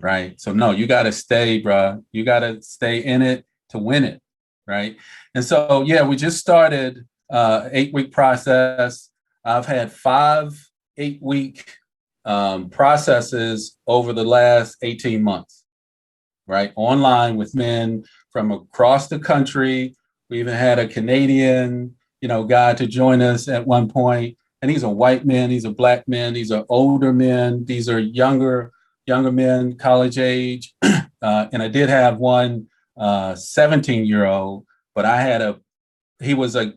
Right. So no, you got to stay, bro. You got to stay in it to win it. Right. And so, yeah, we just started 8-week process. I've had 5 8-week processes over the last 18 months, right? Online with men from across the country. We even had a Canadian, guy to join us at one point. And these are white men, these are black men, these are older men, these are younger men, college age. And I did have one 17-year-old, but he was a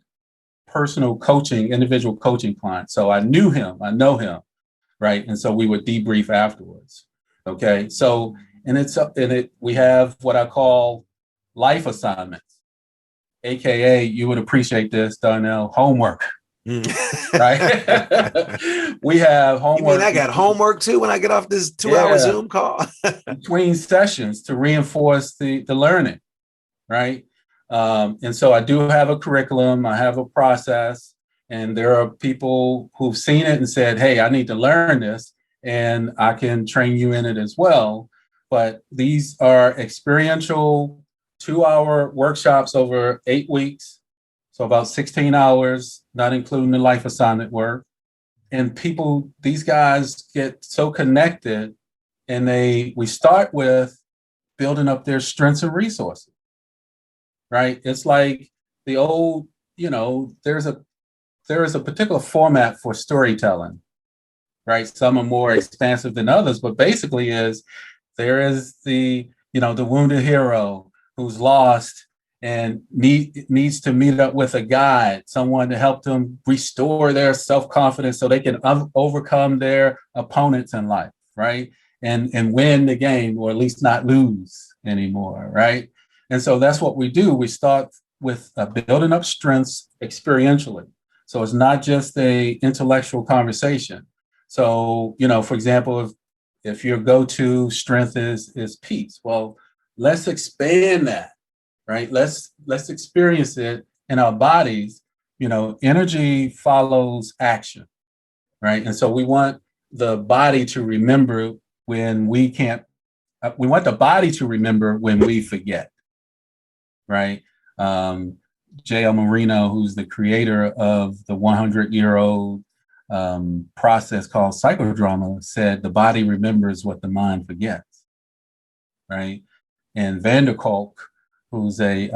individual coaching client. So I know him, right? And so we would debrief afterwards. Okay. So, we have what I call life assignments, AKA, you would appreciate this, Darnell, homework. Right? We have homework. You mean I got homework too when I get off this 2-hour Zoom call? Between sessions to reinforce the learning, right? And so I do have a curriculum, I have a process, and there are people who've seen it and said, hey, I need to learn this, and I can train you in it as well. But these are experiential 2-hour workshops over 8 weeks. So about 16 hours, not including the life assignment work. And these guys get so connected, and we start with building up their strengths and resources, right? It's like the old, there is a particular format for storytelling, right? Some are more expansive than others, but basically there is the wounded hero who's lost and needs to meet up with a guide, someone to help them restore their self-confidence so they can overcome their opponents in life, right? And win the game, or at least not lose anymore, right? And so that's what we do. We start with building up strengths experientially. So it's not just a intellectual conversation. So, for example, if your go-to strength is peace, well, let's expand that, right? Let's experience it in our bodies. Energy follows action, right? And so we want the body to remember when we can't. We want the body to remember when we forget, right? J.L. Marino, who's the creator of the 100-year-old process called psychodrama, said the body remembers what the mind forgets, right? And Van der Kolk, who's a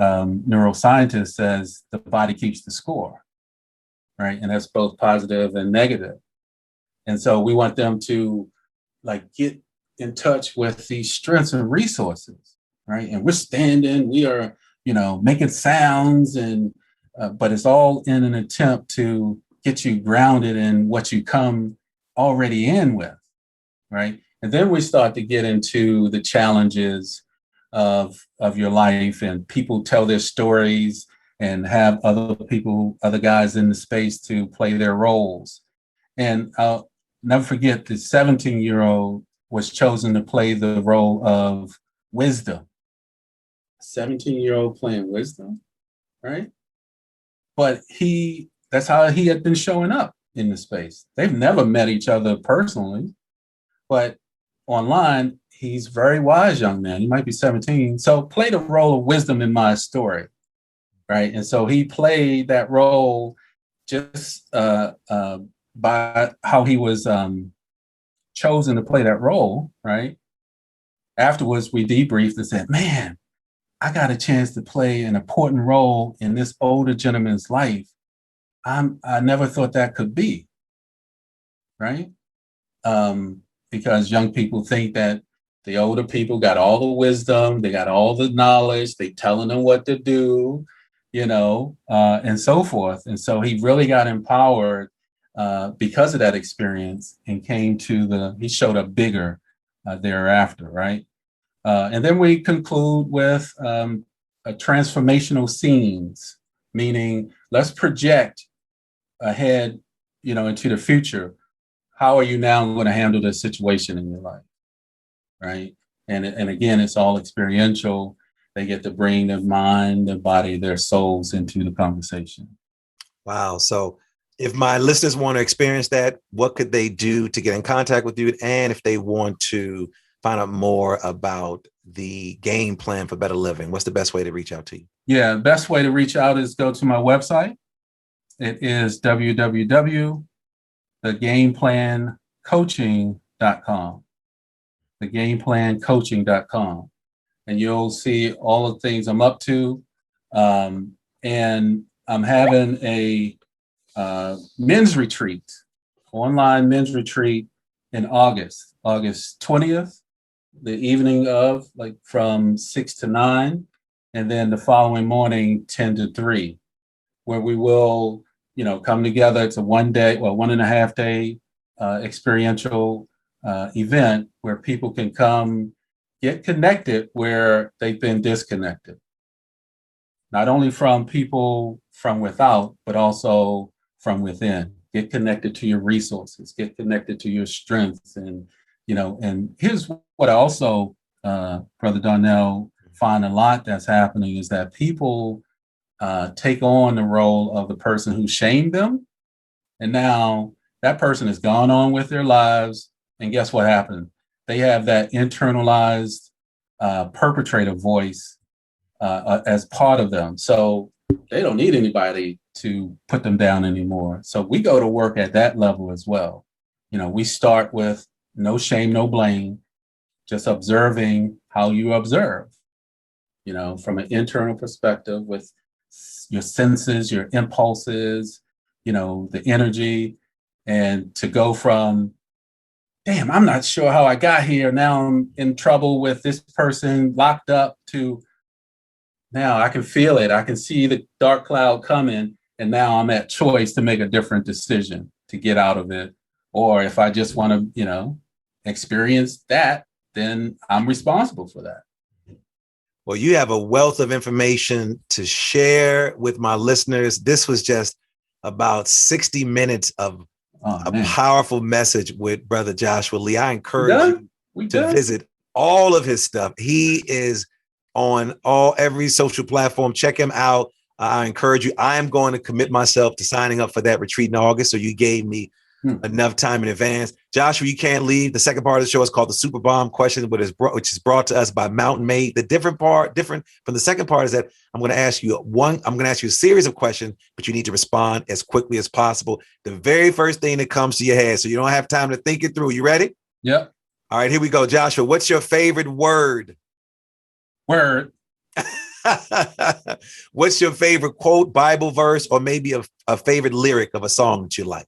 neuroscientist, says the body keeps the score, right? And that's both positive and negative. And so we want them to get in touch with these strengths and resources, right? And we are, making sounds but it's all in an attempt to get you grounded in what you come already in with, right? And then we start to get into the challenges of your life, and people tell their stories and have other guys in the space to play their roles. And I'll never forget the 17-year-old was chosen to play the role of wisdom. 17-year-old playing wisdom, right? But that's how he had been showing up in the space. They've never met each other personally, but online, he's a very wise young man. He might be 17. So play the role of wisdom in my story, right? And so he played that role just by how he was chosen to play that role, right? Afterwards, we debriefed and said, man, I got a chance to play an important role in this older gentleman's life. I never thought that could be, right? Because young people think that the older people got all the wisdom, they got all the knowledge, they telling them what to do, and so forth. And so he really got empowered because of that experience, and he showed up bigger thereafter, right? And then we conclude with transformational scenes, meaning let's project ahead, into the future. How are you now going to handle this situation in your life, right? And again, it's all experiential. They get to bring their mind, their body, their souls into the conversation. Wow. So if my listeners want to experience that, what could they do to get in contact with you? And if they want to find out more about the game plan for better living, what's the best way to reach out to you? Yeah, the best way to reach out is go to my website. It is www.thegameplancoaching.com. Thegameplancoaching.com. And you'll see all the things I'm up to. And I'm having a men's retreat, online men's retreat in August 20th, the evening of from 6 to 9, and then the following morning, 10 to 3, where we will, come together. It's a 1.5 day experiential event where people can come get connected where they've been disconnected. Not only from people from without, but also from within. Get connected to your resources, get connected to your strengths. And here's what I also, Brother Darnell, find a lot that's happening is that people take on the role of the person who shamed them. And now that person has gone on with their lives. And guess what happened? They have that internalized perpetrator voice as part of them. So they don't need anybody to put them down anymore. So we go to work at that level as well. We start with no shame, no blame, just observing how you observe, from an internal perspective with your senses, your impulses, the energy, and to go from, damn, I'm not sure how I got here. Now I'm in trouble with this person locked up, to now I can feel it. I can see the dark cloud coming. And now I'm at choice to make a different decision to get out of it. Or if I just want to, experience that, then I'm responsible for that. Well, you have a wealth of information to share with my listeners. This was just about 60 minutes of a powerful message with Brother Joshua Lee. I encourage you to visit all of his stuff. He is on every social platform. Check him out. I encourage you. I am going to commit myself to signing up for that retreat in August. So you gave me enough time in advance. Joshua, you can't leave. The second part of the show is called the Super Bomb Question, which is brought to us by Mountain Made. The different from the second part is that I'm going to ask you a series of questions, but you need to respond as quickly as possible. The very first thing that comes to your head, so you don't have time to think it through. You ready? Yep. All right, here we go. Joshua, what's your favorite word? Word. What's your favorite quote, Bible verse, or maybe a favorite lyric of a song that you like?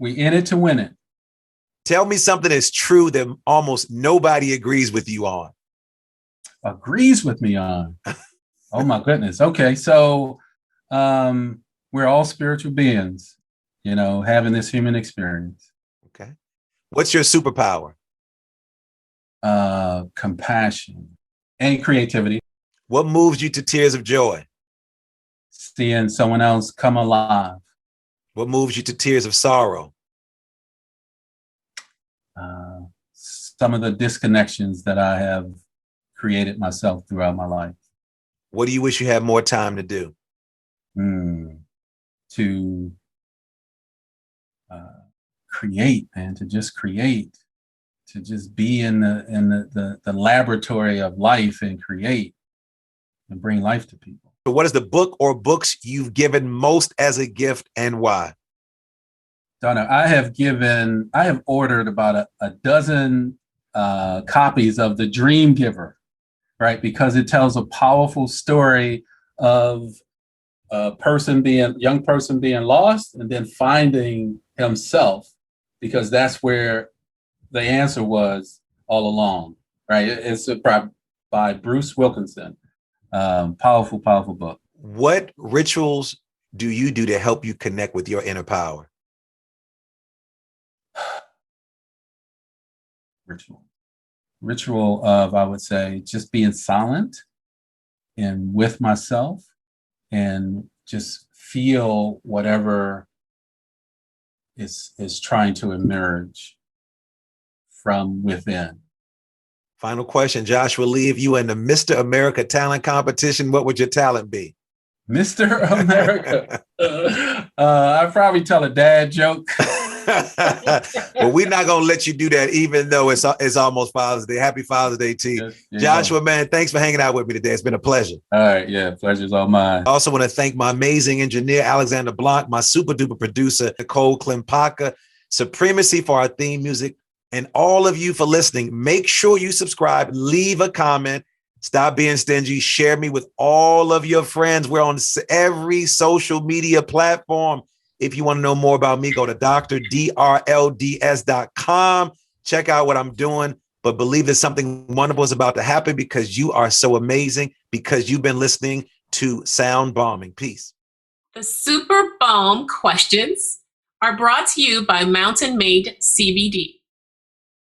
We in it to win it. Tell me something that's true that almost nobody agrees with you on. Agrees with me on? Oh my goodness. Okay, so we're all spiritual beings, having this human experience. Okay. What's your superpower? Compassion and creativity. What moves you to tears of joy? Seeing someone else come alive. What moves you to tears of sorrow? Some of the disconnections that I have created myself throughout my life. What do you wish you had more time to do? To create, man, to just create, to just be in the laboratory of life and create and bring life to people. So what is the book or books you've given most as a gift and why? Donna, I have ordered about a dozen copies of The Dream Giver, right? Because it tells a powerful story of a young person being lost and then finding himself, because that's where the answer was all along, right? It's by Bruce Wilkinson. Powerful, powerful book. What rituals do you do to help you connect with your inner power? Ritual of, I would say, just being silent and with myself and just feel whatever is trying to emerge from within. Final question, Joshua Lee, if you were in the Mr. America talent competition, what would your talent be? Mr. America. I'd probably tell a dad joke. Well, we're not going to let you do that, even though it's almost Father's Day. Happy Father's Day to you. Yes, Joshua, man, thanks for hanging out with me today. It's been a pleasure. All right. Yeah, pleasure's all mine. I also want to thank my amazing engineer, Alexander Blanc, my super duper producer, Nicole Klimpaka, Supremacy for our theme music, and all of you for listening. Make sure you subscribe, leave a comment, stop being stingy, share me with all of your friends. We're on every social media platform. If you want to know more about me, go to drlds.com. Check out what I'm doing, but believe that something wonderful is about to happen because you are so amazing, because you've been listening to Sound Bombing. Peace. The Super Bomb questions are brought to you by Mountain Made CBD.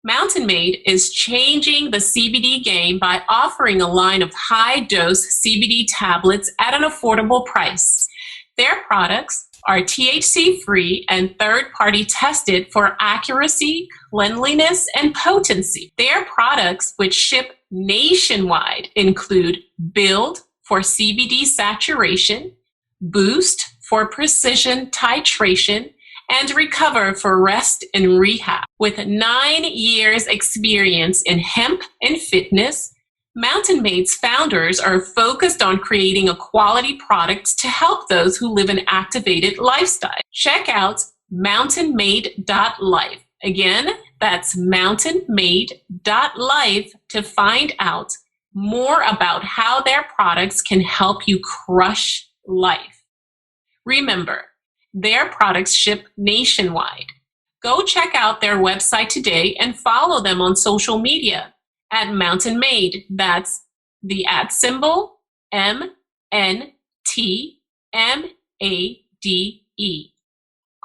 Mountain Made is changing the CBD game by offering a line of high-dose CBD tablets at an affordable price. Their products are THC-free and third-party tested for accuracy, cleanliness, and potency. Their products, which ship nationwide, include Build for CBD saturation, Boost for precision titration, and Recover for rest and rehab. With 9 years experience in hemp and fitness, Mountain Made's founders are focused on creating a quality product to help those who live an activated lifestyle. Check out mountainmade.life. Again, that's mountainmade.life to find out more about how their products can help you crush life. Remember, their products ship nationwide. Go check out their website today and follow them on social media at Mountain Made. That's the @ MNTMADE.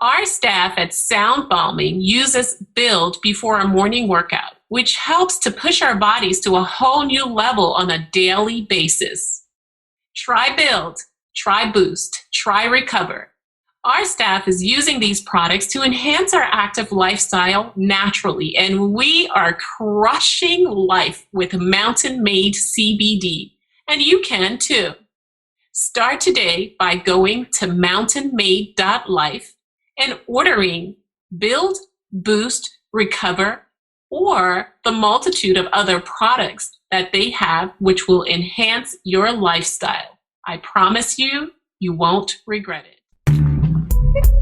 Our staff at Sound Bombing uses Build before a morning workout, which helps to push our bodies to a whole new level on a daily basis. Try Build, try Boost, try Recover. Our staff is using these products to enhance our active lifestyle naturally, and we are crushing life with Mountain Made CBD, and you can too. Start today by going to mountainmade.life and ordering Build, Boost, Recover, or the multitude of other products that they have which will enhance your lifestyle. I promise you, you won't regret it.